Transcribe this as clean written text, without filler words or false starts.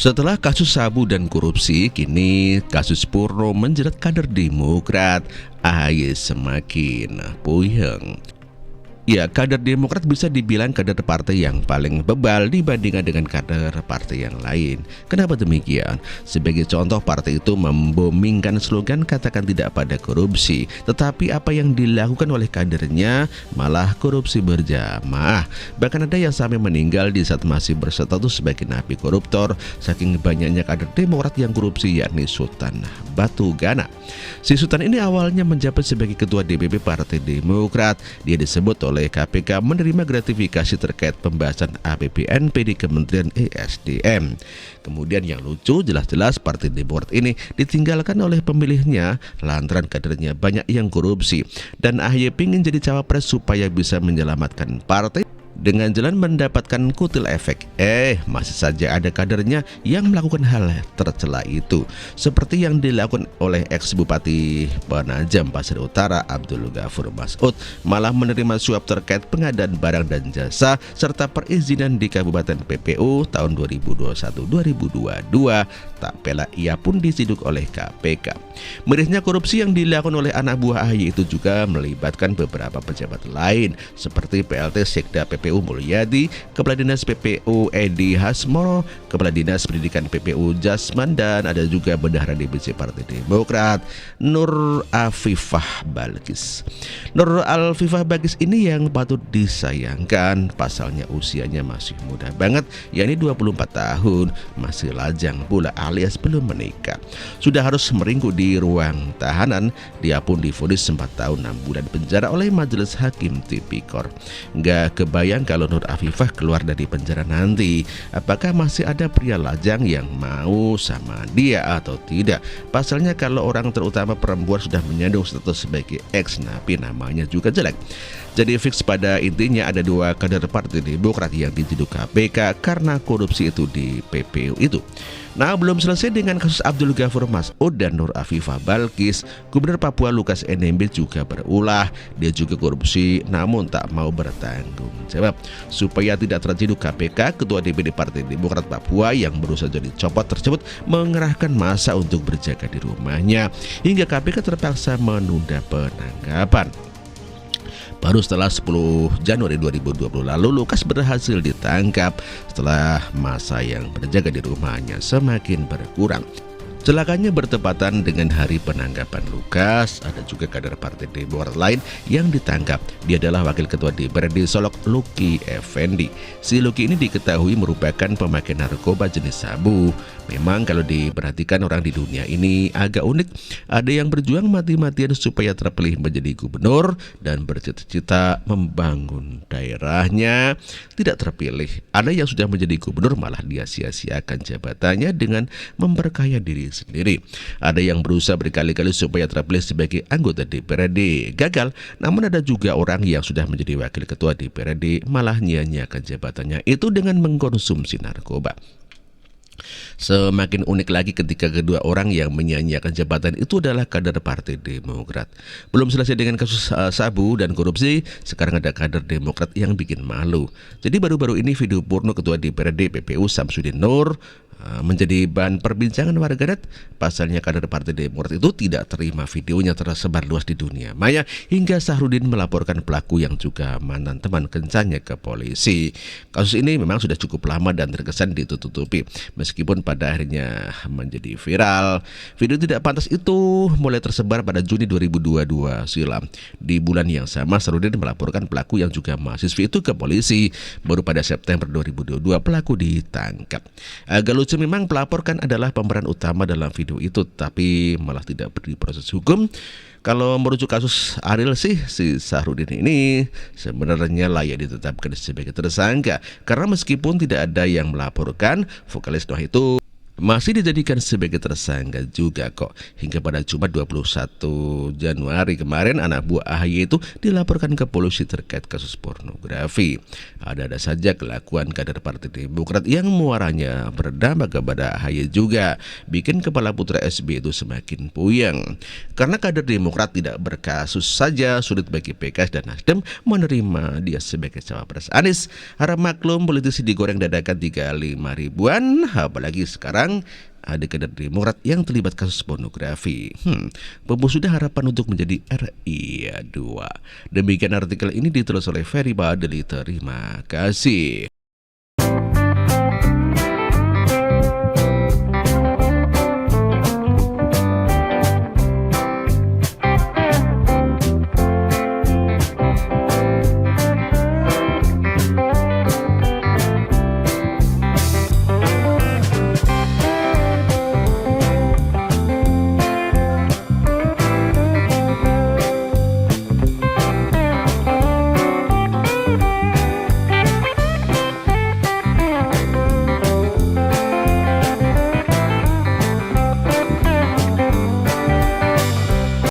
Setelah kasus sabu dan korupsi, kini kasus Purno menjerat kader Demokrat. AHY semakin puyeng. Ya, kader Demokrat bisa dibilang kader partai yang paling bebal dibandingkan dengan kader partai yang lain. Kenapa demikian? Sebagai contoh, partai itu membomingkan slogan katakan tidak pada korupsi. Tetapi apa yang dilakukan oleh kadernya malah korupsi berjamaah. Bahkan ada yang sampai meninggal di saat masih berstatus sebagai napi koruptor, saking banyaknya kader Demokrat yang korupsi, yakni Sultan Batugana. Si Sultan ini awalnya menjabat sebagai ketua DPP Partai Demokrat. Dia disebut oleh KPK menerima gratifikasi terkait pembahasan APBNP di Kementerian ESDM. Kemudian yang lucu, jelas-jelas Partai Demokrat ini ditinggalkan oleh pemilihnya lantaran kadernya banyak yang korupsi. Dan AHY ingin jadi cawapres supaya bisa menyelamatkan partai dengan jalan mendapatkan kutil efek. Masih saja ada kadernya yang melakukan hal tercela itu, seperti yang dilakukan oleh ex-bupati Penajam Pasir Utara Abdul Ghafur Mas'ud, malah menerima suap terkait pengadaan barang dan jasa serta perizinan di Kabupaten PPU tahun 2021-2022. Tak pela ia pun disiduk oleh KPK. Mirisnya korupsi yang dilakukan oleh anak buah AHY itu juga melibatkan beberapa pejabat lain seperti PLT Sekda PPU Mulyadi, Kepala Dinas PPU Edi Hasmoro, Kepala Dinas Pendidikan PPU Jasman, dan ada juga Bendahara DPC Partai Demokrat Nur Afifah Balkis. Nur Afifah Balkis ini yang patut disayangkan, pasalnya usianya masih muda banget, yakni 24 tahun, masih lajang pula alias belum menikah. Sudah harus meringkuk di ruang tahanan, dia pun divonis 4 tahun 6 bulan penjara oleh Majelis Hakim Tipikor. Nggak kebayang kalau Nur Afifah keluar dari penjara nanti, apakah masih ada pria lajang yang mau sama dia atau tidak. Pasalnya kalau orang terutama perempuan sudah menyandung status sebagai ex-napi, namanya juga jelek. Jadi fix pada intinya ada dua kader Partai Demokrat yang diciduk KPK karena korupsi itu di PPU itu. Nah, belum selesai dengan kasus Abdul Ghafur Mas'ud dan Nur Afifah Balkis, Gubernur Papua Lukas NMB juga berulah. Dia juga korupsi namun tak mau bertanggung jawab. Supaya tidak terciduk KPK, Ketua DPD Partai Demokrat Papua yang baru saja dicopot tersebut mengerahkan massa untuk berjaga di rumahnya hingga KPK terpaksa menunda penangkapan. Baru setelah 10 Januari 2020 lalu Lukas berhasil ditangkap setelah masa yang berjaga di rumahnya semakin berkurang. Celakanya bertepatan dengan hari penangkapan Lukas, ada juga kader Partai Demokrat lain yang ditangkap. Dia adalah Wakil Ketua DPRD Solok, Luki Effendi. Si Luki ini diketahui merupakan pemakai narkoba jenis sabu. Memang kalau diperhatikan orang di dunia ini agak unik. Ada yang berjuang mati-matian supaya terpilih menjadi gubernur dan bercita-cita membangun daerahnya, tidak terpilih. Ada yang sudah menjadi gubernur malah dia sia-siakan jabatannya dengan memperkaya diri sendiri. Ada yang berusaha berkali-kali supaya terpilih sebagai anggota DPRD, gagal. Namun ada juga orang yang sudah menjadi wakil ketua DPRD malah nyia-nyiakan jabatannya itu dengan mengkonsumsi narkoba. Semakin unik lagi ketika kedua orang yang menyia-nyiakan jabatan itu adalah kader Partai Demokrat. Belum selesai dengan kasus sabu dan korupsi, sekarang ada kader Demokrat yang bikin malu. Jadi baru-baru ini video porno Ketua DPRD PPU Samsudin Nur menjadi bahan perbincangan warganet. Pasalnya kader Partai Demokrat itu tidak terima videonya tersebar luas di dunia maya hingga Sahrudin melaporkan pelaku yang juga mantan teman kencannya ke polisi. Kasus ini memang sudah cukup lama dan terkesan ditutupi, meskipun pada akhirnya menjadi viral. Video tidak pantas itu mulai tersebar pada Juni 2022 silam. Di bulan yang sama Sahrudin melaporkan pelaku yang juga mahasiswi itu ke polisi. Baru pada September 2022 pelaku ditangkap. Agak lucu memang, pelapor kan adalah pemeran utama dalam video itu, tapi malah tidak diproses hukum. Kalau merujuk kasus Ariel sih, si Sahrudin ini sebenarnya layak ditetapkan sebagai tersangka karena meskipun tidak ada yang melaporkan, vokalis Noah itu masih dijadikan sebagai tersangka juga kok. Hingga pada Jumat 21 Januari kemarin anak buah AHY itu dilaporkan ke polisi terkait kasus pornografi. Ada-ada saja kelakuan kader Partai Demokrat yang muaranya berdampak kepada AHY juga, bikin kepala putra SBY itu semakin puyeng. Karena kader Demokrat tidak berkasus saja, sulit bagi PKS dan Nasdem menerima dia sebagai cawapres Anies. Harap maklum, politisi digoreng dadakan 35 ribuan, apalagi sekarang ada kader Demokrat yang terlibat kasus pornografi. Sudah harapan untuk menjadi RI 2. Demikian artikel ini ditulis oleh Ferry Badeli. Terima kasih.